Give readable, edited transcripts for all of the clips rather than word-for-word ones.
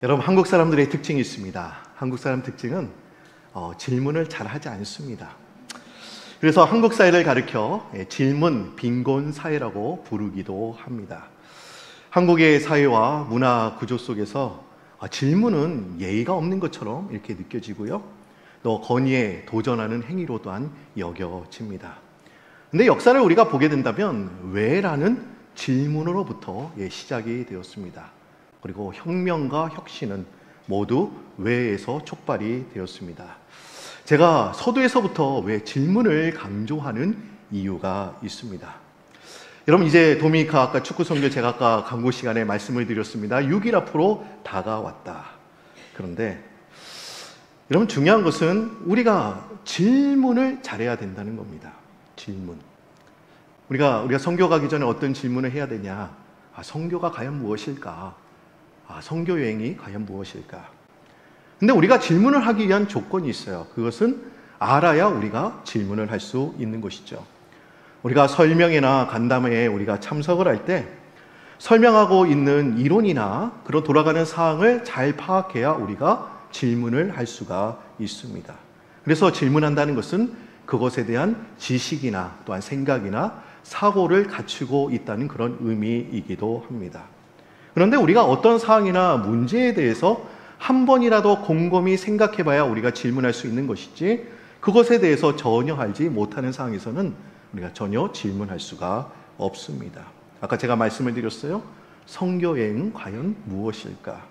여러분, 한국 사람들의 특징이 있습니다. 한국 사람 특징은 질문을 잘 하지 않습니다. 그래서 한국 사회를 가리켜 질문 빈곤 사회라고 부르기도 합니다. 한국의 사회와 문화 구조 속에서 질문은 예의가 없는 것처럼 이렇게 느껴지고요, 또 건의에 도전하는 행위로 또한 여겨집니다. 근데 역사를 우리가 보게 된다면 왜라는 질문으로부터 시작이 되었습니다. 그리고 혁명과 혁신은 모두 왜에서 촉발이 되었습니다. 제가 서두에서부터 왜 질문을 강조하는 이유가 있습니다. 여러분, 이제 도미니카 아까 축구 선교 제가 아까 광고 시간에 말씀을 드렸습니다. 6일 앞으로 다가왔다. 그런데 여러분, 중요한 것은 우리가 질문을 잘해야 된다는 겁니다. 질문. 우리가 선교 가기 전에 어떤 질문을 해야 되냐? 선교가 과연 무엇일까? 선교 여행이 과연 무엇일까? 근데 우리가 질문을 하기 위한 조건이 있어요. 그것은 알아야 우리가 질문을 할 수 있는 것이죠. 우리가 설명회나 간담회에 우리가 참석을 할 때 설명하고 있는 이론이나 그런 돌아가는 사항을 잘 파악해야 우리가 질문을 할 수가 있습니다. 그래서 질문한다는 것은 그것에 대한 지식이나 또한 생각이나 사고를 갖추고 있다는 그런 의미이기도 합니다. 그런데 우리가 어떤 사항이나 문제에 대해서 한 번이라도 곰곰이 생각해 봐야 우리가 질문할 수 있는 것이지, 그것에 대해서 전혀 알지 못하는 상황에서는 우리가 전혀 질문할 수가 없습니다. 아까 제가 말씀을 드렸어요. 선교 여행은 과연 무엇일까?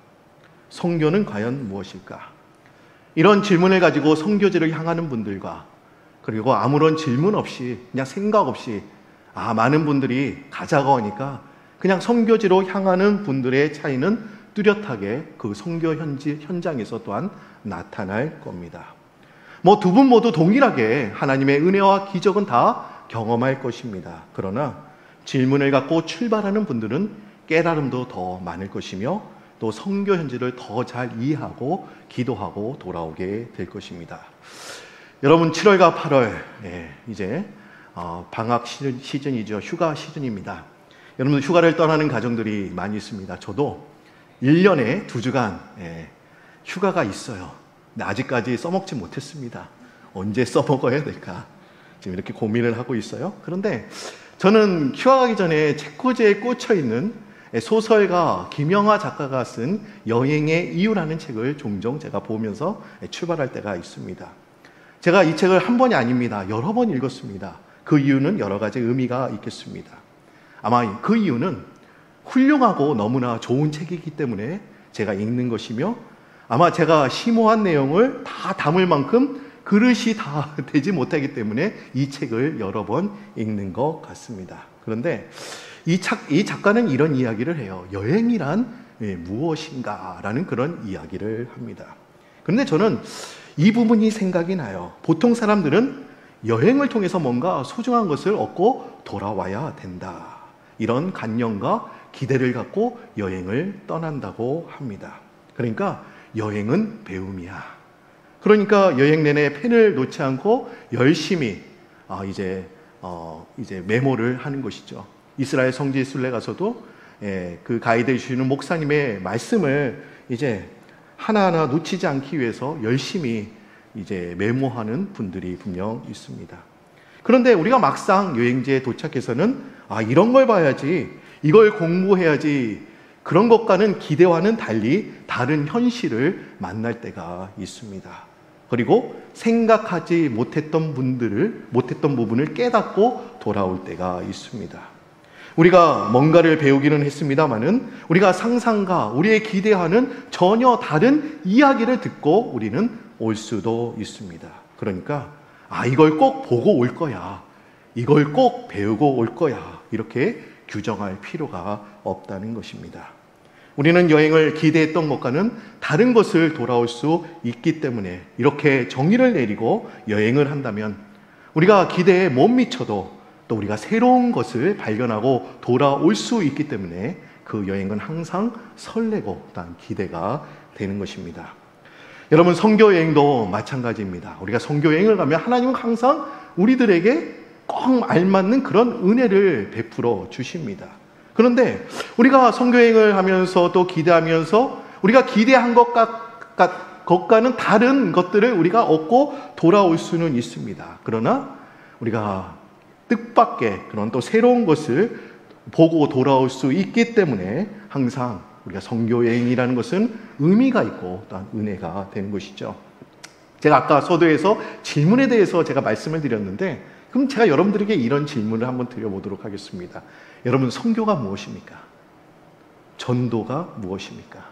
선교는 과연 무엇일까? 이런 질문을 가지고 선교지를 향하는 분들과, 그리고 아무런 질문 없이 그냥 생각 없이 많은 분들이 가자고 하니까 그냥 선교지로 향하는 분들의 차이는 뚜렷하게 그 선교 현장에서 또한 나타날 겁니다. 두 분 모두 동일하게 하나님의 은혜와 기적은 다 경험할 것입니다. 그러나 질문을 갖고 출발하는 분들은 깨달음도 더 많을 것이며 또 선교 현지를 더 잘 이해하고 기도하고 돌아오게 될 것입니다. 여러분, 7월과 8월 이제 방학 시즌이죠. 휴가 시즌입니다. 여러분, 휴가를 떠나는 가정들이 많이 있습니다. 저도 1년에 2주간 휴가가 있어요. 근데 아직까지 써먹지 못했습니다. 언제 써먹어야 될까? 지금 이렇게 고민을 하고 있어요. 그런데 저는 휴가 가기 전에 책꽂이에 꽂혀있는 소설가 김영하 작가가 쓴 여행의 이유라는 책을 종종 제가 보면서 출발할 때가 있습니다. 제가 이 책을 한 번이 아닙니다. 여러 번 읽었습니다. 그 이유는 여러 가지 의미가 있겠습니다. 아마 그 이유는 훌륭하고 너무나 좋은 책이기 때문에 제가 읽는 것이며, 아마 제가 심오한 내용을 다 담을 만큼 그릇이 다 되지 못하기 때문에 이 책을 여러 번 읽는 것 같습니다. 그런데 이 작가는 이런 이야기를 해요. 여행이란 무엇인가? 라는 그런 이야기를 합니다. 그런데 저는 이 부분이 생각이 나요. 보통 사람들은 여행을 통해서 뭔가 소중한 것을 얻고 돌아와야 된다, 이런 관념과 기대를 갖고 여행을 떠난다고 합니다. 그러니까 여행은 배움이야. 그러니까 여행 내내 펜을 놓지 않고 열심히 이제 메모를 하는 것이죠. 이스라엘 성지 순례 가서도 그 가이드 해주시는 목사님의 말씀을 이제 하나하나 놓치지 않기 위해서 열심히 이제 메모하는 분들이 분명 있습니다. 그런데 우리가 막상 여행지에 도착해서는 이런 걸 봐야지, 이걸 공부해야지, 그런 것과는 기대와는 달리 다른 현실을 만날 때가 있습니다. 그리고 생각하지 못했던 부분을 깨닫고 돌아올 때가 있습니다. 우리가 뭔가를 배우기는 했습니다마는 우리가 상상과 우리의 기대와는 전혀 다른 이야기를 듣고 우리는 올 수도 있습니다. 그러니까 이걸 꼭 보고 올 거야, 이걸 꼭 배우고 올 거야, 이렇게 규정할 필요가 없다는 것입니다. 우리는 여행을 기대했던 것과는 다른 것을 돌아올 수 있기 때문에 이렇게 정의를 내리고 여행을 한다면 우리가 기대에 못 미쳐도 또 우리가 새로운 것을 발견하고 돌아올 수 있기 때문에 그 여행은 항상 설레고 또한 기대가 되는 것입니다. 여러분, 선교 여행도 마찬가지입니다. 우리가 선교 여행을 가면 하나님은 항상 우리들에게 꼭 알맞는 그런 은혜를 베풀어 주십니다. 그런데 우리가 선교 여행을 하면서 또 기대하면서 우리가 기대한 것과는 다른 것들을 우리가 얻고 돌아올 수는 있습니다. 그러나 우리가 뜻밖의 그런 또 새로운 것을 보고 돌아올 수 있기 때문에 항상 우리가 선교 여행이라는 것은 의미가 있고 또한 은혜가 되는 것이죠. 제가 아까 서두에서 질문에 대해서 제가 말씀을 드렸는데, 그럼 제가 여러분들에게 이런 질문을 한번 드려보도록 하겠습니다. 여러분, 선교가 무엇입니까? 전도가 무엇입니까?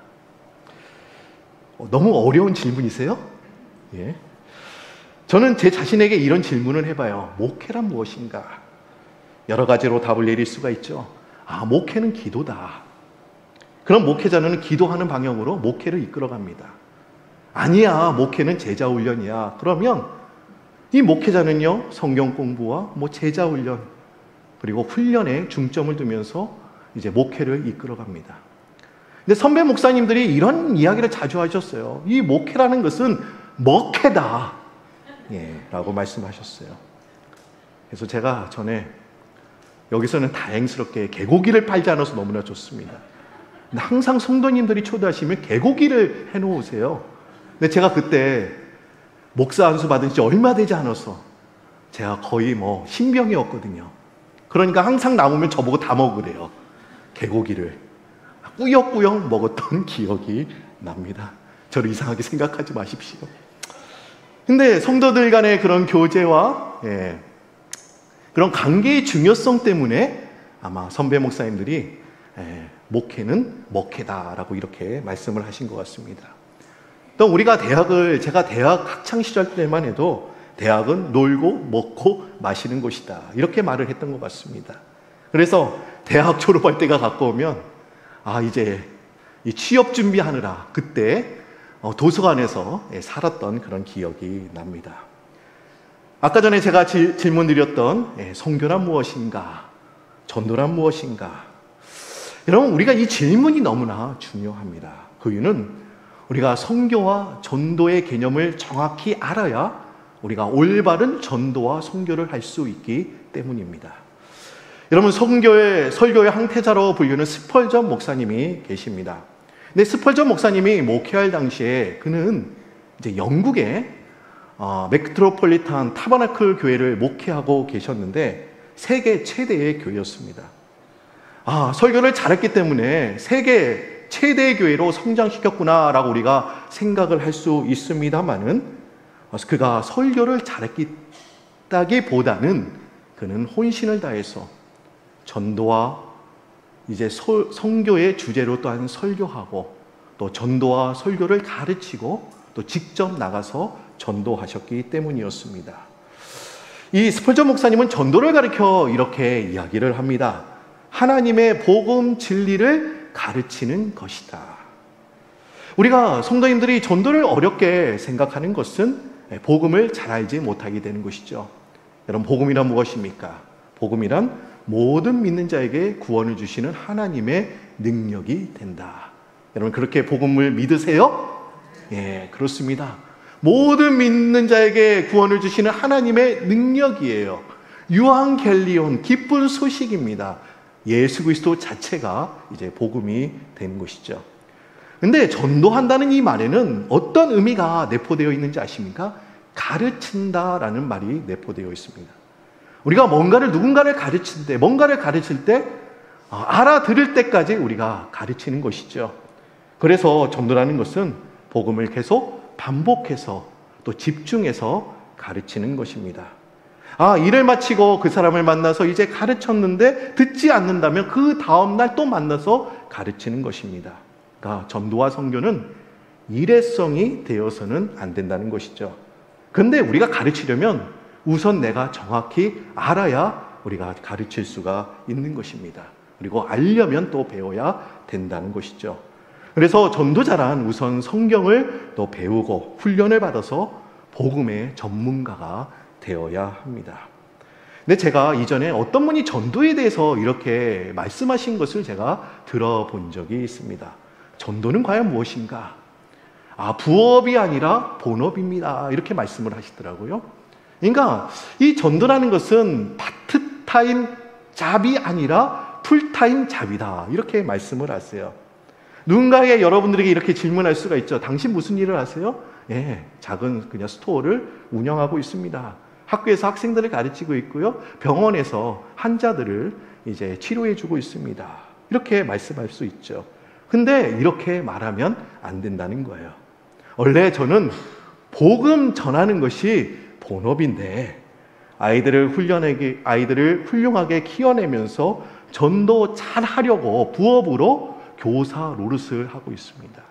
너무 어려운 질문이세요? 예. 저는 제 자신에게 이런 질문을 해봐요. 목회란 무엇인가? 여러 가지로 답을 내릴 수가 있죠. 목회는 기도다. 그럼 목회자는 기도하는 방향으로 목회를 이끌어갑니다. 아니야, 목회는 제자훈련이야. 그러면 이 목회자는요, 성경 공부와 제자훈련, 그리고 훈련에 중점을 두면서 이제 목회를 이끌어갑니다. 근데 선배 목사님들이 이런 이야기를 자주 하셨어요. 이 목회라는 것은 먹회다. 라고 말씀하셨어요. 그래서 제가 전에 여기서는 다행스럽게 개고기를 팔지 않아서 너무나 좋습니다. 근데 항상 성도님들이 초대하시면 개고기를 해놓으세요. 근데 제가 그때 목사 안수 받은 지 얼마 되지 않아서 제가 거의 신병이었거든요. 그러니까 항상 나오면 저보고 다 먹으래요. 개고기를 꾸역꾸역 먹었던 기억이 납니다. 저를 이상하게 생각하지 마십시오. 근데 성도들 간의 그런 교제와 그런 관계의 중요성 때문에 아마 선배 목사님들이 목회는 먹회다라고 이렇게 말씀을 하신 것 같습니다. 또 우리가 제가 대학 학창 시절 때만 해도 대학은 놀고 먹고 마시는 곳이다, 이렇게 말을 했던 것 같습니다. 그래서 대학 졸업할 때가 가까우면 이제 이 취업 준비하느라 그때 도서관에서 살았던 그런 기억이 납니다. 아까 전에 제가 질문 드렸던 선교란 무엇인가, 전도란 무엇인가, 여러분, 우리가 이 질문이 너무나 중요합니다. 그 이유는 우리가 선교와 전도의 개념을 정확히 알아야 우리가 올바른 전도와 선교를 할 수 있기 때문입니다. 여러분, 설교의 항태자로 불리는 스펄전 목사님이 계십니다. 근데 스펄전 목사님이 목회할 당시에 그는 이제 영국의 메트로폴리탄 타버나클 교회를 목회하고 계셨는데 세계 최대의 교회였습니다. 설교를 잘했기 때문에 세계 최대의 교회로 성장시켰구나라고 우리가 생각을 할 수 있습니다만은, 그가 설교를 잘했다기보다는 그는 혼신을 다해서 전도와 이제 선교의 주제로 또한 설교하고 또 전도와 설교를 가르치고 또 직접 나가서 전도하셨기 때문이었습니다. 이 스펄전 목사님은 전도를 가르쳐 이렇게 이야기를 합니다. 하나님의 복음 진리를 가르치는 것이다. 우리가 성도님들이 전도를 어렵게 생각하는 것은 복음을 잘 알지 못하게 되는 것이죠. 여러분, 복음이란 무엇입니까? 복음이란 모든 믿는 자에게 구원을 주시는 하나님의 능력이 된다. 여러분, 그렇게 복음을 믿으세요? 예, 그렇습니다. 모든 믿는 자에게 구원을 주시는 하나님의 능력이에요. 유앙겔리온, 기쁜 소식입니다. 예수 그리스도 자체가 이제 복음이 되는 것이죠. 근데 전도한다는 이 말에는 어떤 의미가 내포되어 있는지 아십니까? 가르친다라는 말이 내포되어 있습니다. 우리가 누군가를 가르칠 때 알아들을 때까지 우리가 가르치는 것이죠. 그래서 전도라는 것은 복음을 계속 반복해서 또 집중해서 가르치는 것입니다. 일을 마치고 그 사람을 만나서 이제 가르쳤는데 듣지 않는다면 그 다음날 또 만나서 가르치는 것입니다. 그러니까 전도와 선교는 일회성이 되어서는 안 된다는 것이죠. 그런데 우리가 가르치려면 우선 내가 정확히 알아야 우리가 가르칠 수가 있는 것입니다. 그리고 알려면 또 배워야 된다는 것이죠. 그래서 전도자란 우선 성경을 또 배우고 훈련을 받아서 복음의 전문가가 되어야 합니다. 근데 제가 이전에 어떤 분이 전도에 대해서 이렇게 말씀하신 것을 제가 들어본 적이 있습니다. 전도는 과연 무엇인가? 부업이 아니라 본업입니다. 이렇게 말씀을 하시더라고요. 그러니까 이 전도라는 것은 파트타임 잡이 아니라 풀타임 잡이다. 이렇게 말씀을 하세요. 누군가에게 여러분들에게 이렇게 질문할 수가 있죠. 당신 무슨 일을 하세요? 예, 작은 그냥 스토어를 운영하고 있습니다. 학교에서 학생들을 가르치고 있고요. 병원에서 환자들을 이제 치료해주고 있습니다. 이렇게 말씀할 수 있죠. 근데 이렇게 말하면 안 된다는 거예요. 원래 저는 복음 전하는 것이 본업인데 아이들을 훌륭하게 키워내면서 전도 잘 하려고 부업으로 교사 노릇을 하고 있습니다.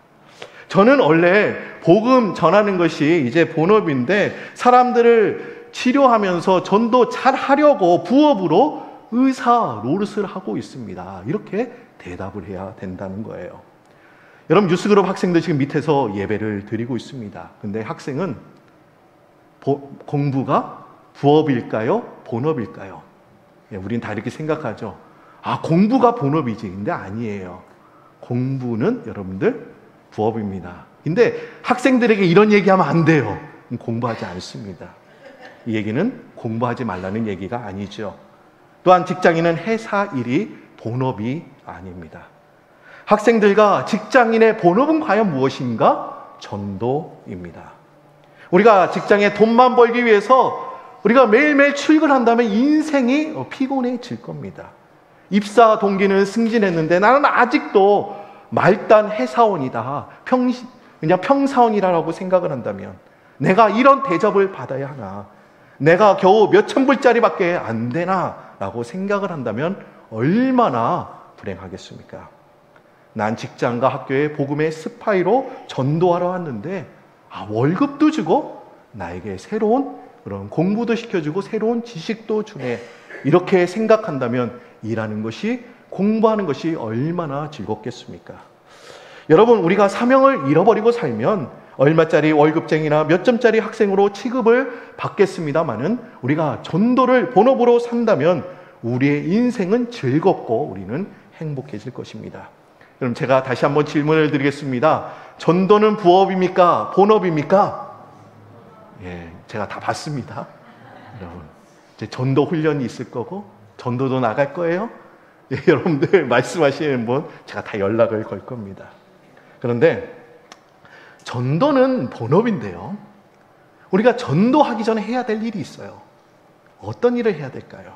저는 원래 복음 전하는 것이 이제 본업인데 사람들을 치료하면서 전도 잘 하려고 부업으로 의사 노릇을 하고 있습니다. 이렇게 대답을 해야 된다는 거예요. 여러분, 뉴스그룹 학생들 지금 밑에서 예배를 드리고 있습니다. 근데 학생은 공부가 부업일까요? 본업일까요? 우린 다 이렇게 생각하죠. 아, 공부가 본업이지. 근데 아니에요. 공부는 여러분들 부업입니다. 근데 학생들에게 이런 얘기하면 안 돼요. 공부하지 않습니다. 이 얘기는 공부하지 말라는 얘기가 아니죠. 또한 직장인은 회사 일이 본업이 아닙니다. 학생들과 직장인의 본업은 과연 무엇인가? 전도입니다. 우리가 직장에 돈만 벌기 위해서 우리가 매일매일 출근한다면 인생이 피곤해질 겁니다. 입사 동기는 승진했는데 나는 아직도 말단 회사원이다. 그냥 평사원이라고 생각을 한다면 내가 이런 대접을 받아야 하나? 내가 겨우 몇천 불짜리밖에 안 되나? 라고 생각을 한다면 얼마나 불행하겠습니까? 난 직장과 학교에 복음의 스파이로 전도하러 왔는데 월급도 주고 나에게 새로운 그런 공부도 시켜주고 새로운 지식도 주네. 이렇게 생각한다면 일하는 것이, 공부하는 것이 얼마나 즐겁겠습니까? 여러분, 우리가 사명을 잃어버리고 살면 얼마짜리 월급쟁이나 몇 점짜리 학생으로 취급을 받겠습니다마는 우리가 전도를 본업으로 산다면 우리의 인생은 즐겁고 우리는 행복해질 것입니다. 그럼 제가 다시 한번 질문을 드리겠습니다. 전도는 부업입니까? 본업입니까? 예, 제가 다 봤습니다. 여러분, 이제 전도 훈련이 있을 거고 전도도 나갈 거예요. 예, 여러분들 말씀하시는 분 제가 다 연락을 걸 겁니다. 그런데 전도는 본업인데요. 우리가 전도하기 전에 해야 될 일이 있어요. 어떤 일을 해야 될까요?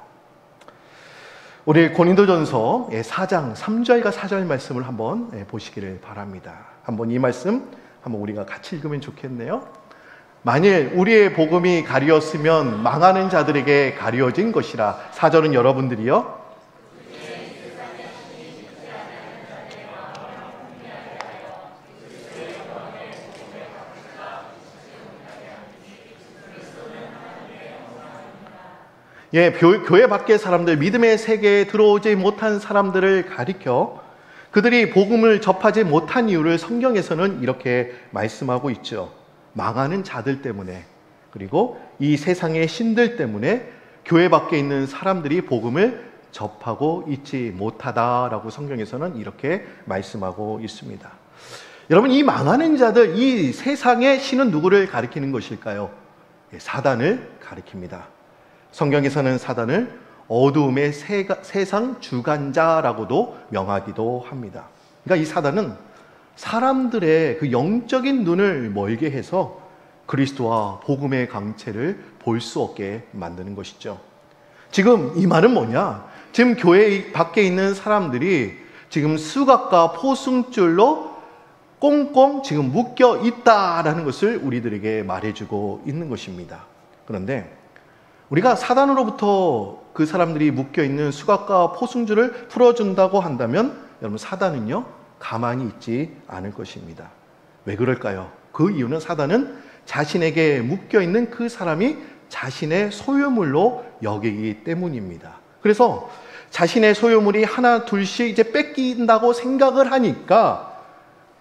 우리 고린도전서 4장 3절과 4절 말씀을 한번 보시기를 바랍니다. 한번 이 말씀 한번 우리가 같이 읽으면 좋겠네요. 만일 우리의 복음이 가리었으면 망하는 자들에게 가리어진 것이라. 4절은 여러분들이요. 예, 교회 밖의 사람들, 믿음의 세계에 들어오지 못한 사람들을 가리켜 그들이 복음을 접하지 못한 이유를 성경에서는 이렇게 말씀하고 있죠. 망하는 자들 때문에, 그리고 이 세상의 신들 때문에 교회 밖에 있는 사람들이 복음을 접하고 있지 못하다라고 성경에서는 이렇게 말씀하고 있습니다. 여러분, 이 망하는 자들, 이 세상의 신은 누구를 가리키는 것일까요? 사단을 가리킵니다. 성경에서는 사단을 어두움의 세상 주관자라고도 명하기도 합니다. 그러니까 이 사단은 사람들의 그 영적인 눈을 멀게 해서 그리스도와 복음의 강체를 볼 수 없게 만드는 것이죠. 지금 이 말은 뭐냐? 지금 교회 밖에 있는 사람들이 지금 수갑과 포승줄로 꽁꽁 지금 묶여 있다라는 것을 우리들에게 말해주고 있는 것입니다. 그런데 우리가 사단으로부터 그 사람들이 묶여있는 수갑과 포승줄을 풀어준다고 한다면 여러분, 사단은요 가만히 있지 않을 것입니다. 왜 그럴까요? 그 이유는 사단은 자신에게 묶여있는 그 사람이 자신의 소유물로 여기기 때문입니다. 그래서 자신의 소유물이 하나 둘씩 이제 뺏긴다고 생각을 하니까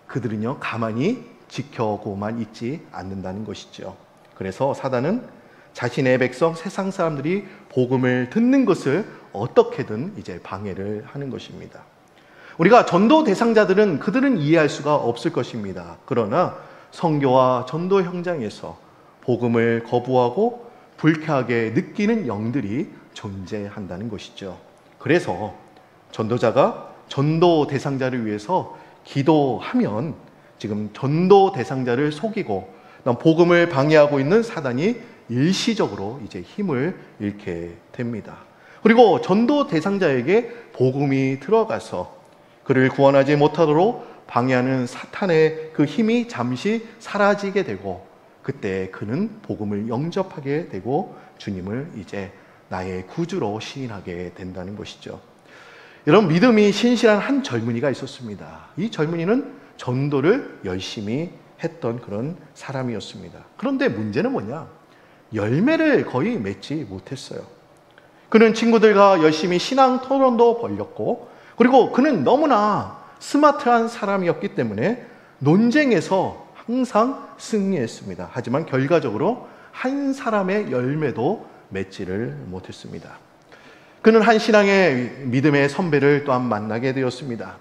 그들은요 가만히 지켜고만 있지 않는다는 것이죠. 그래서 사단은 자신의 백성 세상 사람들이 복음을 듣는 것을 어떻게든 이제 방해를 하는 것입니다. 우리가 전도 대상자들은 그들은 이해할 수가 없을 것입니다. 그러나 선교와 전도 현장에서 복음을 거부하고 불쾌하게 느끼는 영들이 존재한다는 것이죠. 그래서 전도자가 전도 대상자를 위해서 기도하면 지금 전도 대상자를 속이고 복음을 방해하고 있는 사단이 일시적으로 이제 힘을 잃게 됩니다. 그리고 전도 대상자에게 복음이 들어가서 그를 구원하지 못하도록 방해하는 사탄의 그 힘이 잠시 사라지게 되고, 그때 그는 복음을 영접하게 되고 주님을 이제 나의 구주로 시인하게 된다는 것이죠. 여러분, 믿음이 신실한 한 젊은이가 있었습니다. 이 젊은이는 전도를 열심히 했던 그런 사람이었습니다. 그런데 문제는 뭐냐? 열매를 거의 맺지 못했어요. 그는 친구들과 열심히 신앙 토론도 벌였고, 그리고 그는 너무나 스마트한 사람이었기 때문에 논쟁에서 항상 승리했습니다. 하지만 결과적으로 한 사람의 열매도 맺지를 못했습니다. 그는 한 신앙의 믿음의 선배를 또한 만나게 되었습니다.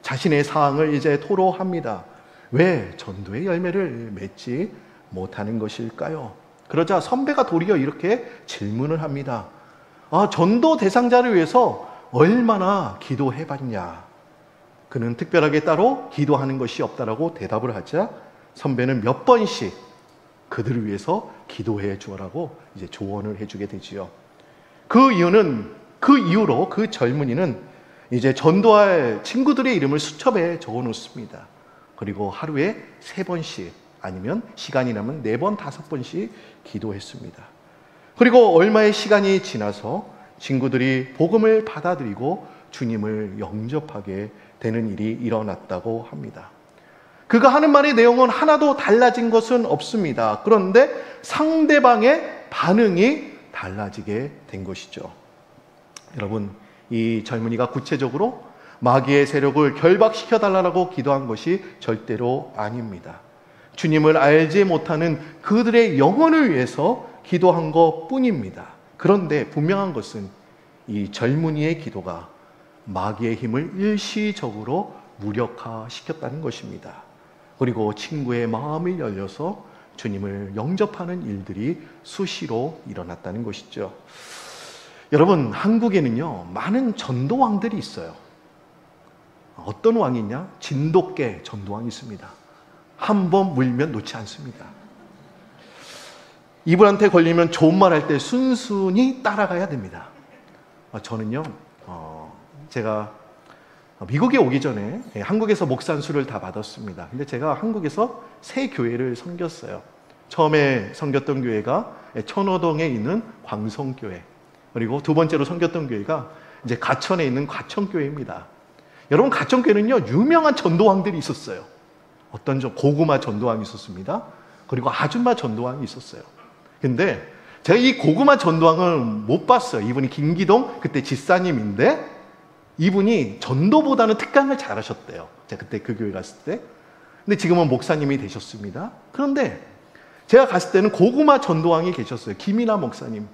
자신의 상황을 이제 토로합니다. 왜 전도의 열매를 맺지 못하는 것일까요? 그러자 선배가 도리어 이렇게 질문을 합니다. 전도 대상자를 위해서 얼마나 기도해봤냐? 그는 특별하게 따로 기도하는 것이 없다라고 대답을 하자 선배는 몇 번씩 그들을 위해서 기도해 주라고 이제 조언을 해주게 되지요. 그 이후로 그 젊은이는 이제 전도할 친구들의 이름을 수첩에 적어 놓습니다. 그리고 하루에 3번씩 아니면 시간이 나면 4번, 5번씩 기도했습니다. 그리고 얼마의 시간이 지나서 친구들이 복음을 받아들이고 주님을 영접하게 되는 일이 일어났다고 합니다. 그가 하는 말의 내용은 하나도 달라진 것은 없습니다. 그런데 상대방의 반응이 달라지게 된 것이죠. 여러분, 이 젊은이가 구체적으로 마귀의 세력을 결박시켜달라고 기도한 것이 절대로 아닙니다. 주님을 알지 못하는 그들의 영혼을 위해서 기도한 것뿐입니다. 그런데 분명한 것은 이 젊은이의 기도가 마귀의 힘을 일시적으로 무력화시켰다는 것입니다. 그리고 친구의 마음이 열려서 주님을 영접하는 일들이 수시로 일어났다는 것이죠. 여러분, 한국에는요 많은 전도왕들이 있어요. 어떤 왕이 있냐? 진돗개 전도왕이 있습니다. 한 번 물면 놓지 않습니다. 이분한테 걸리면 좋은 말 할 때 순순히 따라가야 됩니다. 저는요 제가 미국에 오기 전에 한국에서 목사 안수를 다 받았습니다. 근데 제가 한국에서 3교회를 섬겼어요. 처음에 섬겼던 교회가 천호동에 있는 광성교회, 그리고 두 번째로 섬겼던 교회가 이제 가천에 있는 가천교회입니다. 여러분, 가천교회는요 유명한 전도왕들이 있었어요. 어떤 고구마 전도왕이 있었습니다. 그리고 아줌마 전도왕이 있었어요. 근데 제가 이 고구마 전도왕은 못 봤어요. 이분이 김기동 그때 집사님인데 이분이 전도보다는 특강을 잘하셨대요. 제가 그때 그 교회 갔을 때. 근데 지금은 목사님이 되셨습니다. 그런데 제가 갔을 때는 고구마 전도왕이 계셨어요. 김이나 목사님.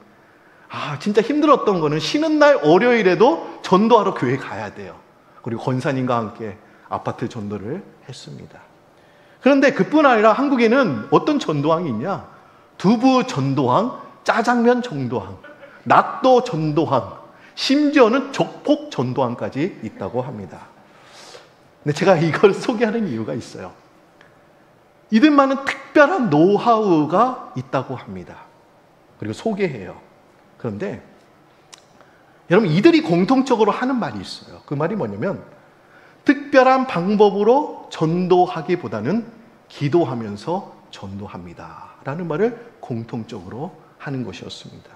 진짜 힘들었던 거는 쉬는 날 월요일에도 전도하러 교회 가야 돼요. 그리고 권사님과 함께 아파트 전도를 했습니다. 그런데 그뿐 아니라 한국에는 어떤 전도왕이 있냐? 두부 전도왕, 짜장면 전도왕, 낙도 전도왕, 심지어는 족폭 전도왕까지 있다고 합니다. 근데 제가 이걸 소개하는 이유가 있어요. 이들만은 특별한 노하우가 있다고 합니다. 그리고 소개해요. 그런데 여러분, 이들이 공통적으로 하는 말이 있어요. 그 말이 뭐냐면 특별한 방법으로 전도하기보다는 기도하면서 전도합니다 라는 말을 공통적으로 하는 것이었습니다.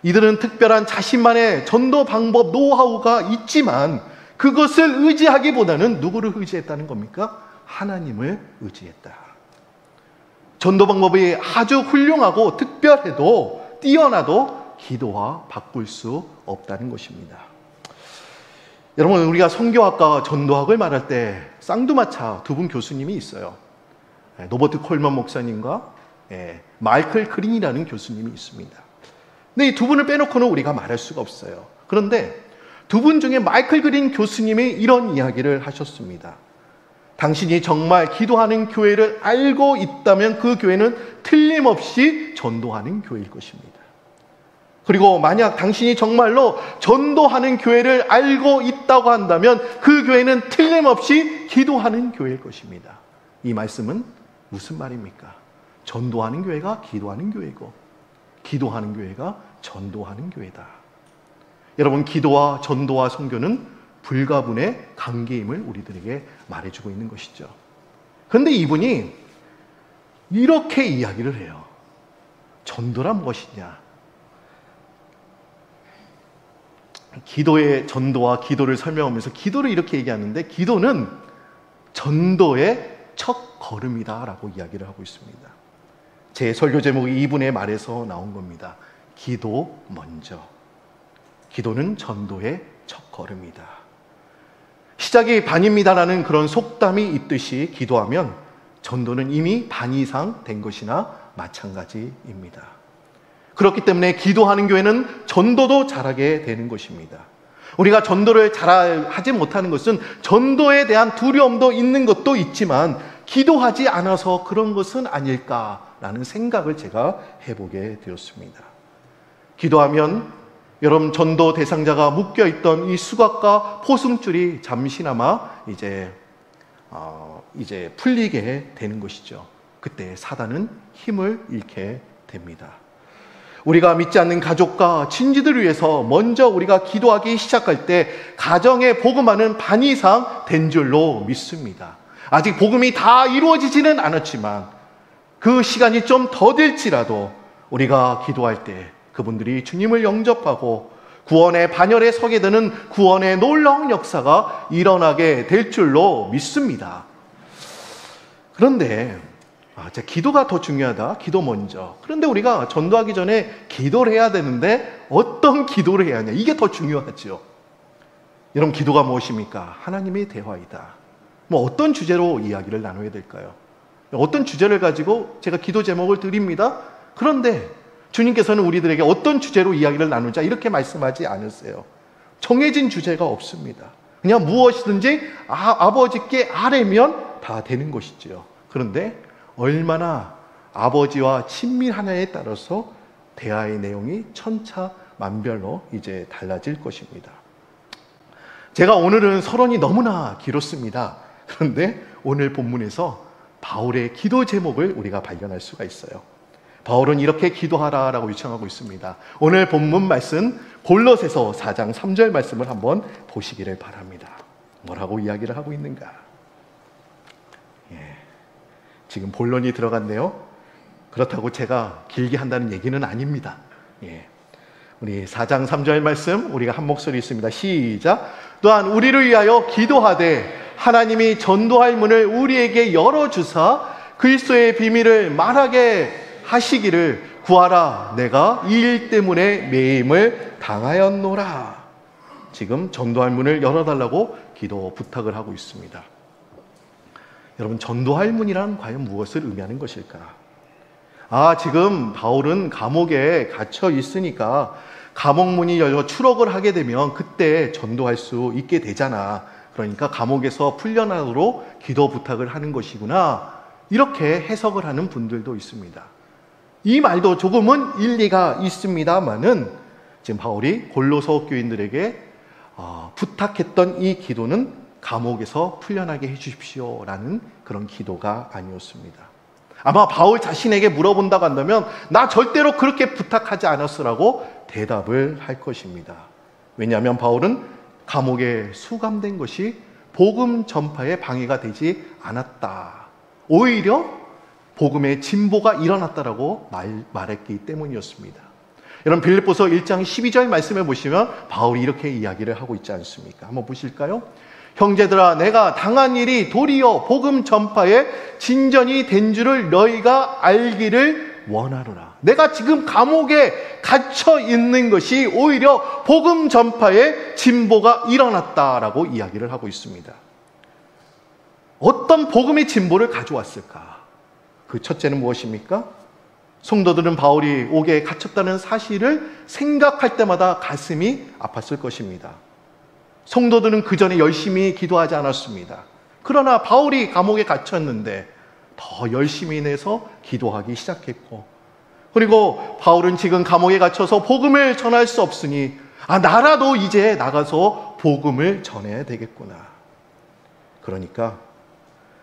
이들은 특별한 자신만의 전도 방법, 노하우가 있지만 그것을 의지하기보다는 누구를 의지했다는 겁니까? 하나님을 의지했다. 전도 방법이 아주 훌륭하고 특별해도 뛰어나도 기도와 바꿀 수 없다는 것입니다. 여러분, 우리가 선교학과 전도학을 말할 때 쌍두마차 두 분 교수님이 있어요. 노버트 콜먼 목사님과 마이클 그린이라는 교수님이 있습니다. 근데 이 두 분을 빼놓고는 우리가 말할 수가 없어요. 그런데 두 분 중에 마이클 그린 교수님이 이런 이야기를 하셨습니다. 당신이 정말 기도하는 교회를 알고 있다면 그 교회는 틀림없이 전도하는 교회일 것입니다. 그리고 만약 당신이 정말로 전도하는 교회를 알고 있다고 한다면 그 교회는 틀림없이 기도하는 교회일 것입니다. 이 말씀은 무슨 말입니까? 전도하는 교회가 기도하는 교회고, 기도하는 교회가 전도하는 교회다. 여러분, 기도와 전도와 선교는 불가분의 관계임을 우리들에게 말해주고 있는 것이죠. 그런데 이분이 이렇게 이야기를 해요. 전도란 무엇이냐? 기도의 전도와 기도를 설명하면서 기도를 이렇게 얘기하는데, 기도는 전도의 첫 걸음이다 라고 이야기를 하고 있습니다. 제 설교 제목이 이분의 말에서 나온 겁니다. 기도 먼저. 기도는 전도의 첫 걸음이다. 시작이 반입니다라는 그런 속담이 있듯이 기도하면 전도는 이미 반 이상 된 것이나 마찬가지입니다. 그렇기 때문에 기도하는 교회는 전도도 잘하게 되는 것입니다. 우리가 전도를 잘하지 못하는 것은 전도에 대한 두려움도 있는 것도 있지만 기도하지 않아서 그런 것은 아닐까라는 생각을 제가 해보게 되었습니다. 기도하면 여러분, 전도 대상자가 묶여있던 이 수갑과 포승줄이 잠시나마 이제 풀리게 되는 것이죠. 그때 사단은 힘을 잃게 됩니다. 우리가 믿지 않는 가족과 친지들을 위해서 먼저 우리가 기도하기 시작할 때 가정의 복음화는 반 이상 된 줄로 믿습니다. 아직 복음이 다 이루어지지는 않았지만 그 시간이 좀 더딜지라도 우리가 기도할 때 그분들이 주님을 영접하고 구원의 반열에 서게 되는 구원의 놀라운 역사가 일어나게 될 줄로 믿습니다. 그런데 기도가 더 중요하다. 기도 먼저. 그런데 우리가 전도하기 전에 기도를 해야 되는데 어떤 기도를 해야 하냐. 이게 더 중요하죠. 여러분, 기도가 무엇입니까? 하나님의 대화이다. 어떤 주제로 이야기를 나눠야 될까요? 어떤 주제를 가지고 제가 기도 제목을 드립니다. 그런데 주님께서는 우리들에게 어떤 주제로 이야기를 나누자 이렇게 말씀하지 않으세요. 정해진 주제가 없습니다. 그냥 무엇이든지 아버지께 아뢰면 다 되는 것이지요. 그런데 얼마나 아버지와 친밀하냐에 따라서 대화의 내용이 천차만별로 이제 달라질 것입니다. 제가 오늘은 서론이 너무나 길었습니다. 그런데 오늘 본문에서 바울의 기도 제목을 우리가 발견할 수가 있어요. 바울은 이렇게 기도하라라고 요청하고 있습니다. 오늘 본문 말씀 골로새서 4장 3절 말씀을 한번 보시기를 바랍니다. 뭐라고 이야기를 하고 있는가? 지금 본론이 들어갔네요. 그렇다고 제가 길게 한다는 얘기는 아닙니다. 우리 4장 3절 말씀 우리가 한 목소리 있습니다. 시작. 또한 우리를 위하여 기도하되 하나님이 전도할 문을 우리에게 열어주사 그리스도의 비밀을 말하게 하시기를 구하라. 내가 이 일 때문에 매임을 당하였노라. 지금 전도할 문을 열어달라고 기도 부탁을 하고 있습니다. 여러분, 전도할 문이란 과연 무엇을 의미하는 것일까? 지금 바울은 감옥에 갇혀 있으니까 감옥 문이 열려 추록을 하게 되면 그때 전도할 수 있게 되잖아. 그러니까 감옥에서 풀려나도록 기도 부탁을 하는 것이구나. 이렇게 해석을 하는 분들도 있습니다. 이 말도 조금은 일리가 있습니다만은 지금 바울이 골로새 교인들에게 부탁했던 이 기도는 감옥에서 풀려나게 해주십시오라는 그런 기도가 아니었습니다. 아마 바울 자신에게 물어본다고 한다면 나 절대로 그렇게 부탁하지 않았으라고 대답을 할 것입니다. 왜냐하면 바울은 감옥에 수감된 것이 복음 전파에 방해가 되지 않았다. 오히려 복음의 진보가 일어났다라고 말했기 때문이었습니다. 여러분, 빌립보서 1장 12절 말씀에 보시면 바울이 이렇게 이야기를 하고 있지 않습니까? 한번 보실까요? 형제들아, 내가 당한 일이 도리어 복음 전파에 진전이 된 줄을 너희가 알기를 원하노라. 내가 지금 감옥에 갇혀 있는 것이 오히려 복음 전파에 진보가 일어났다라고 이야기를 하고 있습니다. 어떤 복음의 진보를 가져왔을까? 그 첫째는 무엇입니까? 성도들은 바울이 옥에 갇혔다는 사실을 생각할 때마다 가슴이 아팠을 것입니다. 성도들은 그 전에 열심히 기도하지 않았습니다. 그러나 바울이 감옥에 갇혔는데 더 열심히 내서 기도하기 시작했고, 그리고 바울은 지금 감옥에 갇혀서 복음을 전할 수 없으니 나라도 이제 나가서 복음을 전해야 되겠구나. 그러니까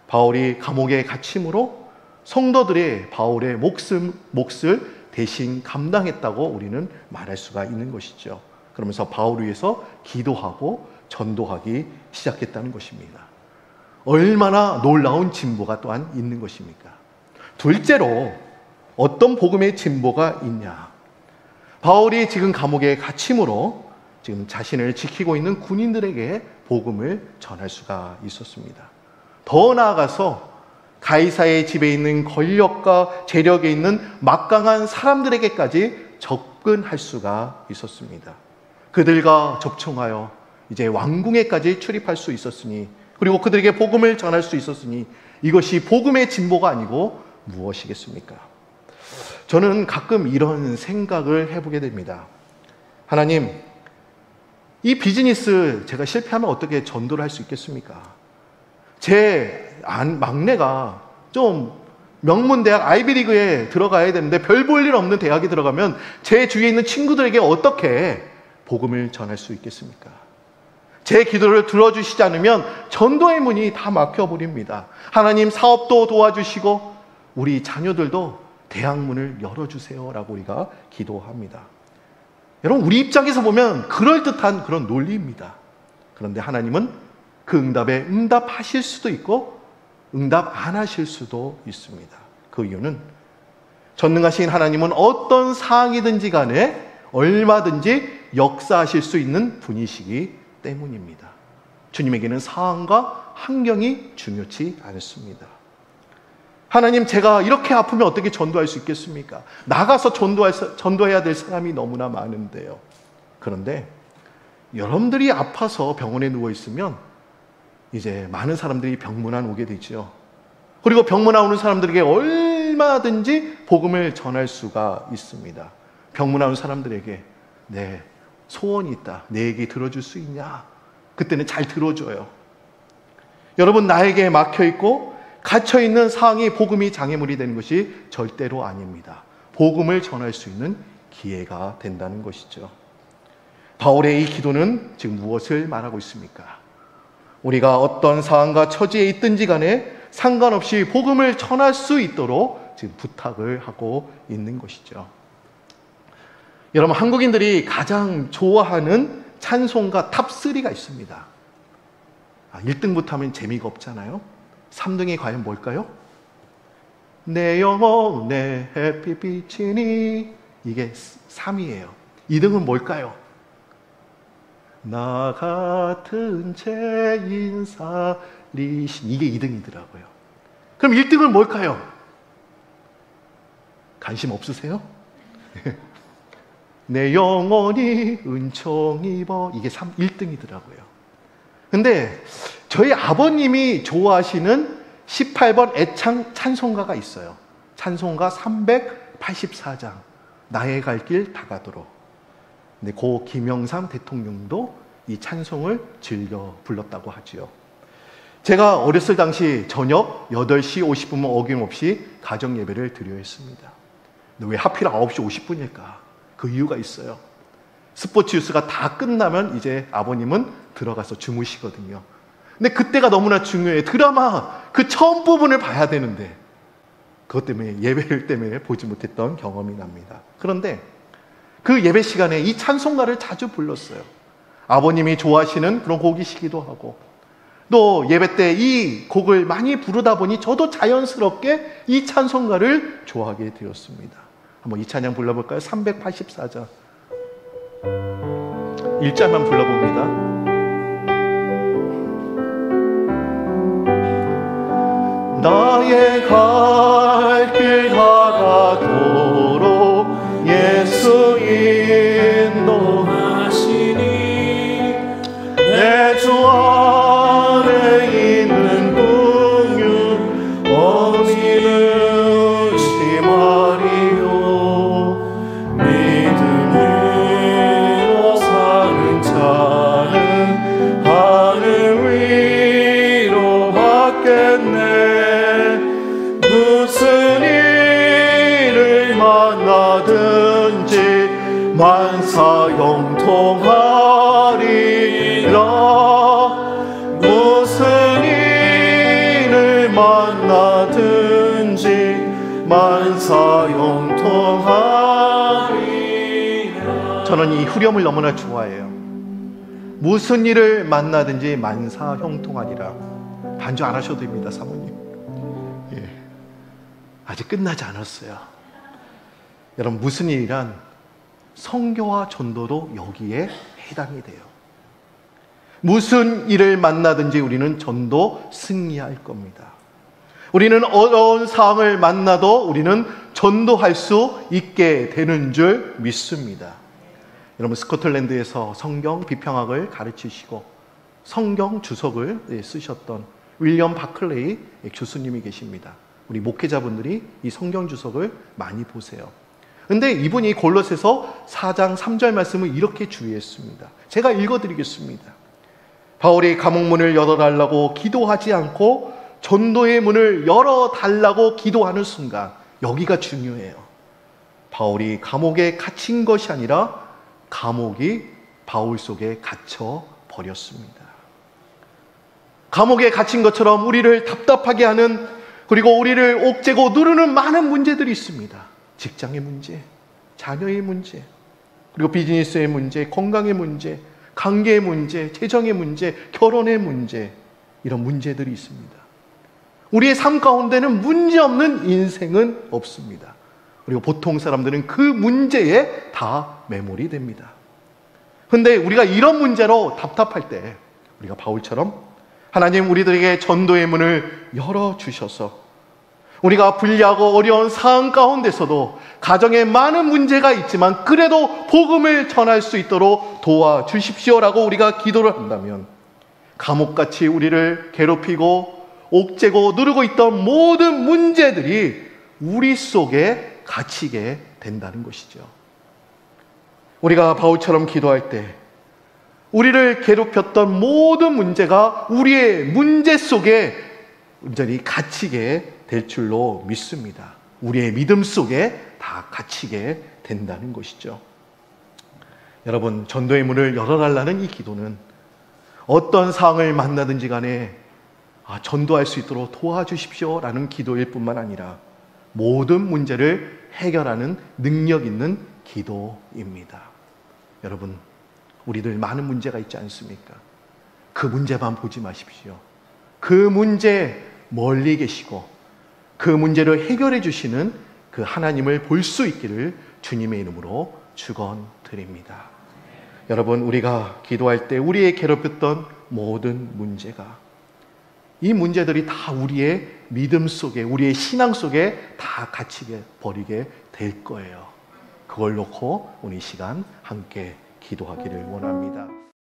바울이 감옥에 갇힘으로 성도들이 바울의 몫을 대신 감당했다고 우리는 말할 수가 있는 것이죠. 그러면서 바울을 위해서 기도하고 전도하기 시작했다는 것입니다. 얼마나 놀라운 진보가 또한 있는 것입니까? 둘째로 어떤 복음의 진보가 있냐? 바울이 지금 감옥에 갇힘으로 지금 자신을 지키고 있는 군인들에게 복음을 전할 수가 있었습니다. 더 나아가서 가이사의 집에 있는 권력과 재력에 있는 막강한 사람들에게까지 접근할 수가 있었습니다. 그들과 접촉하여 이제 왕궁에까지 출입할 수 있었으니, 그리고 그들에게 복음을 전할 수 있었으니 이것이 복음의 진보가 아니고 무엇이겠습니까? 저는 가끔 이런 생각을 해보게 됩니다. 하나님, 이 비즈니스 제가 실패하면 어떻게 전도를 할 수 있겠습니까? 제 막내가 좀 명문대학 아이비리그에 들어가야 되는데 별 볼 일 없는 대학에 들어가면 제 주위에 있는 친구들에게 어떻게 복음을 전할 수 있겠습니까? 제 기도를 들어주시지 않으면 전도의 문이 다 막혀버립니다. 하나님, 사업도 도와주시고 우리 자녀들도 대학문을 열어주세요라고 우리가 기도합니다. 여러분, 우리 입장에서 보면 그럴듯한 그런 논리입니다. 그런데 하나님은 그 응답에 응답하실 수도 있고 응답 안 하실 수도 있습니다. 그 이유는 전능하신 하나님은 어떤 상황이든지 간에 얼마든지 역사하실 수 있는 분이시기 때문입니다. 주님에게는 상황과 환경이 중요치 않습니다. 하나님, 제가 이렇게 아프면 어떻게 전도할 수 있겠습니까? 나가서 전도해야 될 사람이 너무나 많은데요. 그런데 여러분들이 아파서 병원에 누워있으면 이제 많은 사람들이 병문안 오게 되죠. 그리고 병문안 오는 사람들에게 얼마든지 복음을 전할 수가 있습니다. 병문안 온 사람들에게 네, 소원이 있다. 내 얘기 들어줄 수 있냐? 그때는 잘 들어줘요. 여러분, 나에게 막혀있고 갇혀있는 상황이 복음이 장애물이 되는 것이 절대로 아닙니다. 복음을 전할 수 있는 기회가 된다는 것이죠. 바울의 이 기도는 지금 무엇을 말하고 있습니까? 우리가 어떤 상황과 처지에 있든지 간에 상관없이 복음을 전할 수 있도록 지금 부탁을 하고 있는 것이죠. 여러분, 한국인들이 가장 좋아하는 찬송가 탑3가 있습니다. 1등부터 하면 재미가 없잖아요. 3등이 과연 뭘까요? 내 영혼의 햇빛이니, 이게 3위예요. 2등은 뭘까요? 나 같은 죄인 살리신, 이게 2등이더라고요. 그럼 1등은 뭘까요? 관심 없으세요? 내 영혼이 은총 입어, 이게 1등이더라고요. 근데 저희 아버님이 좋아하시는 18번 애창 찬송가가 있어요. 찬송가 384장, 나의 갈 길 다가도록. 근데 고 김영삼 대통령도 이 찬송을 즐겨 불렀다고 하지요. 제가 어렸을 당시 저녁 8시 50분만 어김없이 가정 예배를 드려야 했습니다. 근데 왜 하필 9시 50분일까? 그 이유가 있어요. 스포츠 뉴스가 다 끝나면 이제 아버님은 들어가서 주무시거든요. 근데 그때가 너무나 중요해요. 드라마 그 처음 부분을 봐야 되는데 그것 때문에, 예배를 때문에 보지 못했던 경험이 납니다. 그런데 그 예배 시간에 이 찬송가를 자주 불렀어요. 아버님이 좋아하시는 그런 곡이시기도 하고, 또 예배 때 이 곡을 많이 부르다 보니 저도 자연스럽게 이 찬송가를 좋아하게 되었습니다. 한번 이 찬양 불러볼까요? 384장 1절만 불러봅니다. 나의 갈 길 다가도록 예수 인도하시니, 내 주 안에 있는 긍휼 어미는 심하리요. 믿음으로 사는 자는 하늘 위로 받겠네. 무슨 일을 만나든지 만사 영통하리라. 무슨 일 만사형통하리라. 저는 이 후렴을 너무나 좋아해요. 무슨 일을 만나든지 만사형통하리라. 반주 안 하셔도 됩니다, 사모님. 예. 아직 끝나지 않았어요. 여러분, 무슨 일이란 선교와 전도도 여기에 해당이 돼요. 무슨 일을 만나든지 우리는 전도 승리할 겁니다. 우리는 어려운 상황을 만나도 우리는 전도할 수 있게 되는 줄 믿습니다. 여러분, 스코틀랜드에서 성경 비평학을 가르치시고 성경 주석을 쓰셨던 윌리엄 바클레이 교수님이 계십니다. 우리 목회자분들이 이 성경 주석을 많이 보세요. 근데 이분이 골로새서 4장 3절 말씀을 이렇게 주의했습니다. 제가 읽어드리겠습니다. 바울이 감옥 문을 열어달라고 기도하지 않고 전도의 문을 열어달라고 기도하는 순간, 여기가 중요해요. 바울이 감옥에 갇힌 것이 아니라 감옥이 바울 속에 갇혀 버렸습니다. 감옥에 갇힌 것처럼 우리를 답답하게 하는, 그리고 우리를 옥죄고 누르는 많은 문제들이 있습니다. 직장의 문제, 자녀의 문제, 그리고 비즈니스의 문제, 건강의 문제, 관계의 문제, 재정의 문제, 결혼의 문제, 이런 문제들이 있습니다. 우리의 삶 가운데는 문제없는 인생은 없습니다. 그리고 보통 사람들은 그 문제에 다 매몰이 됩니다. 그런데 우리가 이런 문제로 답답할 때 우리가 바울처럼 하나님 우리들에게 전도의 문을 열어주셔서 우리가 불리하고 어려운 상황 가운데서도 가정에 많은 문제가 있지만 그래도 복음을 전할 수 있도록 도와주십시오라고 우리가 기도를 한다면, 감옥같이 우리를 괴롭히고 옥죄고 누르고 있던 모든 문제들이 우리 속에 갇히게 된다는 것이죠. 우리가 바울처럼 기도할 때 우리를 괴롭혔던 모든 문제가 우리의 문제 속에 온전히 갇히게 될 줄로 믿습니다. 우리의 믿음 속에 다 갇히게 된다는 것이죠. 여러분, 전도의 문을 열어달라는 이 기도는 어떤 상황을 만나든지 간에 전도할 수 있도록 도와주십시오라는 기도일 뿐만 아니라 모든 문제를 해결하는 능력 있는 기도입니다. 여러분, 우리들 많은 문제가 있지 않습니까? 그 문제만 보지 마십시오. 그 문제 멀리 계시고 그 문제를 해결해 주시는 그 하나님을 볼 수 있기를 주님의 이름으로 축원드립니다. 여러분, 우리가 기도할 때 우리의 괴롭혔던 모든 문제가, 이 문제들이 다 우리의 믿음 속에, 우리의 신앙 속에 다 갇히게 버리게 될 거예요. 그걸 놓고 오늘 이 시간 함께 기도하기를 원합니다.